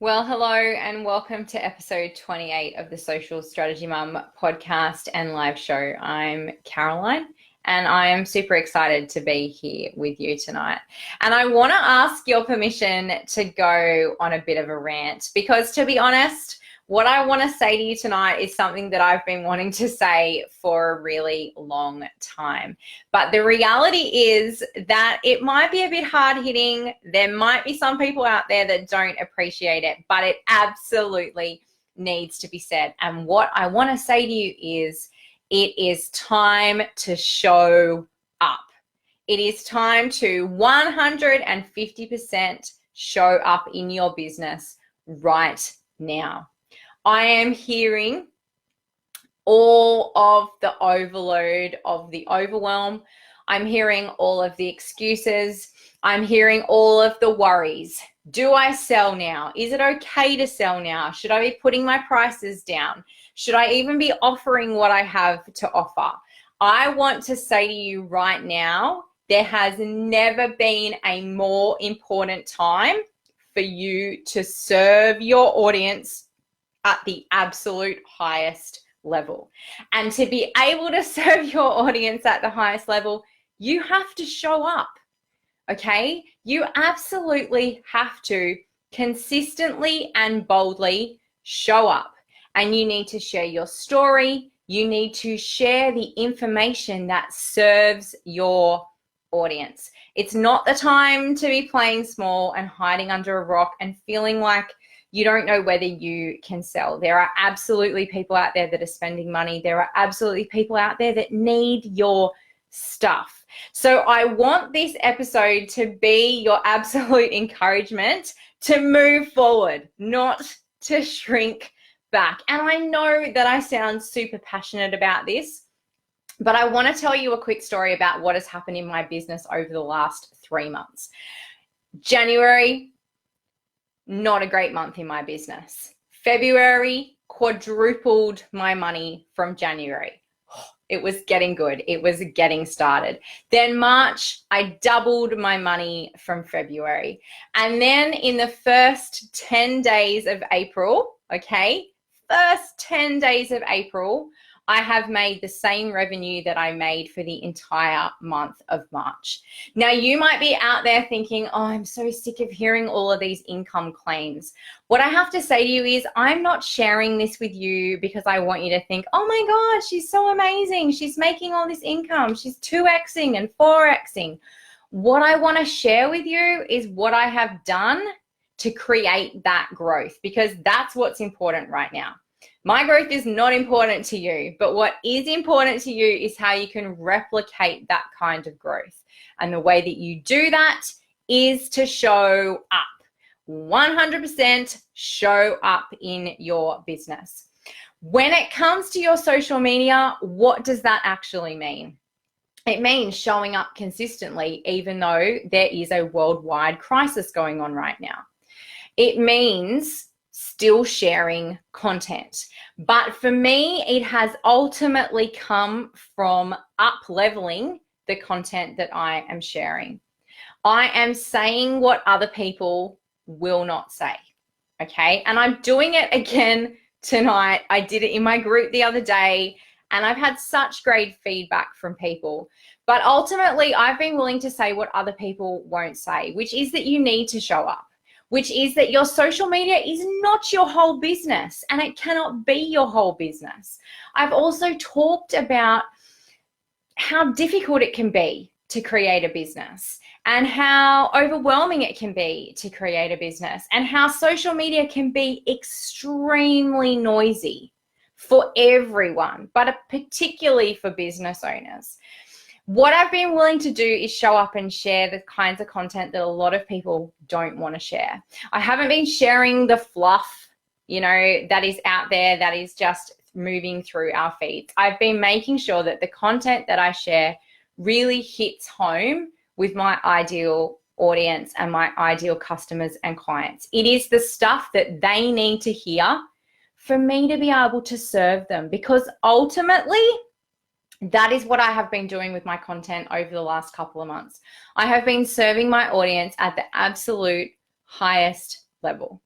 Well, hello and welcome to episode 28 of the Social Strategy Mum podcast and live show. I'm Caroline and I am super excited to be here with you tonight. And I want to ask your permission to go on a bit of a rant because, to be honest, what I want to say to you tonight is something that I've been wanting to say for a really long time. But the reality is that it might be a bit hard hitting. There might be some people out there that don't appreciate it, but it absolutely needs to be said. And what I want to say to you is it is time to show up. It is time to 150% show up in your business right now. I am hearing all of the overload of the overwhelm. I'm hearing all of the excuses. I'm hearing all of the worries. Do I sell now? Is it okay to sell now? Should I be putting my prices down? Should I even be offering what I have to offer? I want to say to you right now, there has never been a more important time for you to serve your audience at the absolute highest level. And to be able to serve your audience at the highest level, you have to show up, okay? You absolutely have to consistently and boldly show up. And you need to share your story. You need to share the information that serves your audience. It's not the time to be playing small and hiding under a rock and feeling like you don't know whether you can sell. There are absolutely people out there that are spending money. There are absolutely people out there that need your stuff. So I want this episode to be your absolute encouragement to move forward, not to shrink back. And I know that I sound super passionate about this, but I want to tell you a quick story about what has happened in my business over the last 3 months. January, not a great month in my business. February quadrupled my money from January. It was getting good. It was getting started. Then March, I doubled my money from February. And then in the first 10 days of April, first 10 days of April, I have made the same revenue that I made for the entire month of March. Now, you might be out there thinking, oh, I'm so sick of hearing all of these income claims. What I have to say to you is I'm not sharing this with you because I want you to think, oh my God, she's so amazing. She's making all this income. She's 2Xing and 4Xing. What I want to share with you is what I have done to create that growth, because that's what's important right now. My growth is not important to you, but what is important to you is how you can replicate that kind of growth. And the way that you do that is to show up. 100% show up in your business. When it comes to your social media, what does that actually mean? It means showing up consistently, even though there is a worldwide crisis going on right now. It means still sharing content. But for me, it has ultimately come from up-leveling the content that I am sharing. I am saying what other people will not say, okay? And I'm doing it again tonight. I did it in my group the other day, and I've had such great feedback from people. But ultimately, I've been willing to say what other people won't say, which is that you need to show up, which is that your social media is not your whole business and it cannot be your whole business. I've also talked about how difficult it can be to create a business and how overwhelming it can be to create a business and how social media can be extremely noisy for everyone, but particularly for business owners. What I've been willing to do is show up and share the kinds of content that a lot of people don't want to share. I haven't been sharing the fluff, that is out there, that is just moving through our feeds. I've been making sure that the content that I share really hits home with my ideal audience and my ideal customers and clients. It is the stuff that they need to hear for me to be able to serve them, because ultimately, that is what I have been doing with my content over the last couple of months. I have been serving my audience at the absolute highest level.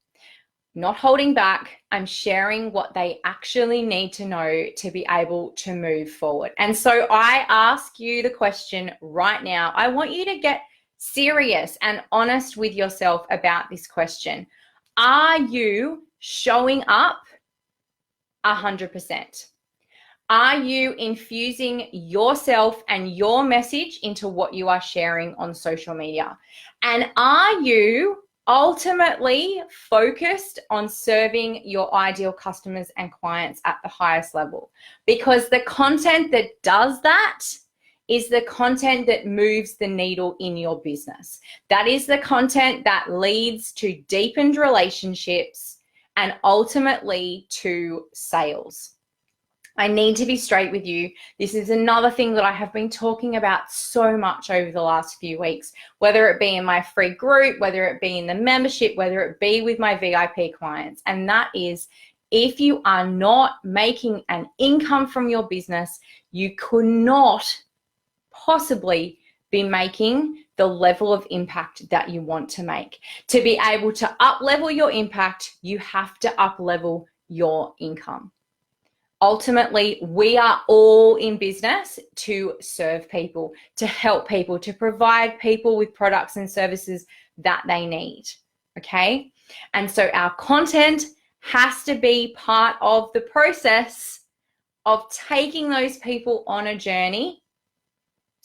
not holding back. I'm sharing what they actually need to know to be able to move forward. And so I ask you the question right now. I want you to get serious and honest with yourself about this question. Are you showing up 100%? Are you infusing yourself and your message into what you are sharing on social media? And are you ultimately focused on serving your ideal customers and clients at the highest level? Because the content that does that is the content that moves the needle in your business. That is the content that leads to deepened relationships and ultimately to sales. I need to be straight with you. This is another thing that I have been talking about so much over the last few weeks, whether it be in my free group, whether it be in the membership, whether it be with my VIP clients. And that is, if you are not making an income from your business, you could not possibly be making the level of impact that you want to make. To be able to up-level your impact, you have to up-level your income. Ultimately, we are all in business to serve people, to help people, to provide people with products and services that they need, okay? And so our content has to be part of the process of taking those people on a journey,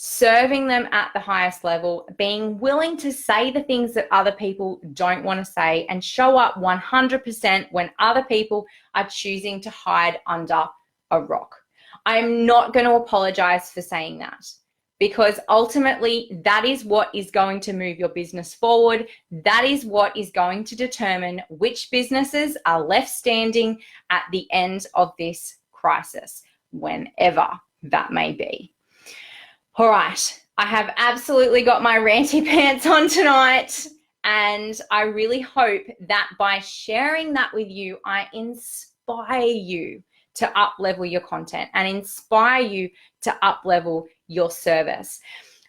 serving them at the highest level, being willing to say the things that other people don't want to say, and show up 100% when other people are choosing to hide under a rock. I'm not going to apologize for saying that, because ultimately that is what is going to move your business forward. That is what is going to determine which businesses are left standing at the end of this crisis, whenever that may be. All right, I have absolutely got my ranty pants on tonight, and I really hope that by sharing that with you, I inspire you to up-level your content and inspire you to up-level your service.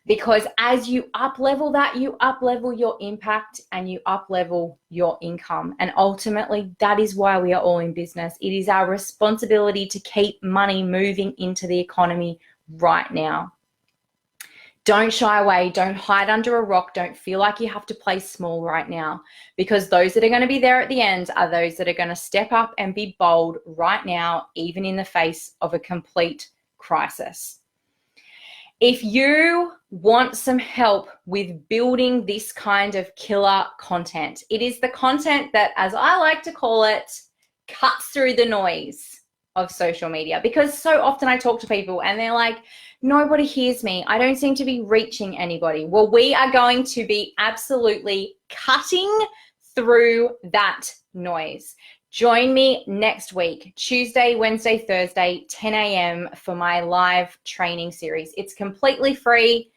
Because as you up-level that, you up-level your impact and you up-level your income. And ultimately, that is why we are all in business. It is our responsibility to keep money moving into the economy right now. Don't shy away. Don't hide under a rock. Don't feel like you have to play small right now, because those that are going to be there at the end are those that are going to step up and be bold right now, even in the face of a complete crisis. If you want some help with building this kind of killer content, it is the content that, as I like to call it, cuts through the noise of social media. Because so often I talk to people and they're like, nobody hears me. I don't seem to be reaching anybody. Well, we are going to be absolutely cutting through that noise. Join me next week, Tuesday, Wednesday, Thursday, 10 a.m. for my live training series. It's completely free.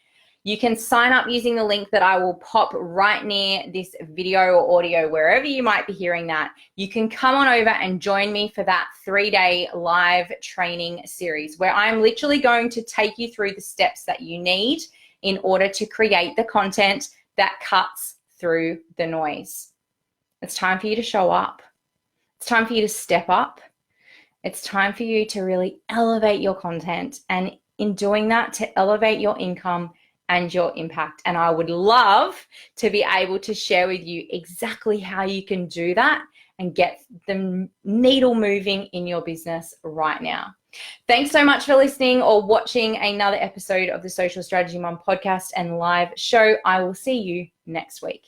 You can sign up using the link that I will pop right near this video or audio, wherever you might be hearing that. You can come on over and join me for that 3-day live training series, where I'm literally going to take you through the steps that you need in order to create the content that cuts through the noise. It's time for you to show up. It's time for you to step up. It's time for you to really elevate your content, and in doing that, to elevate your income and your impact. And I would love to be able to share with you exactly how you can do that and get the needle moving in your business right now. Thanks so much for listening or watching another episode of the Social Strategy Mom podcast and live show. I will see you next week.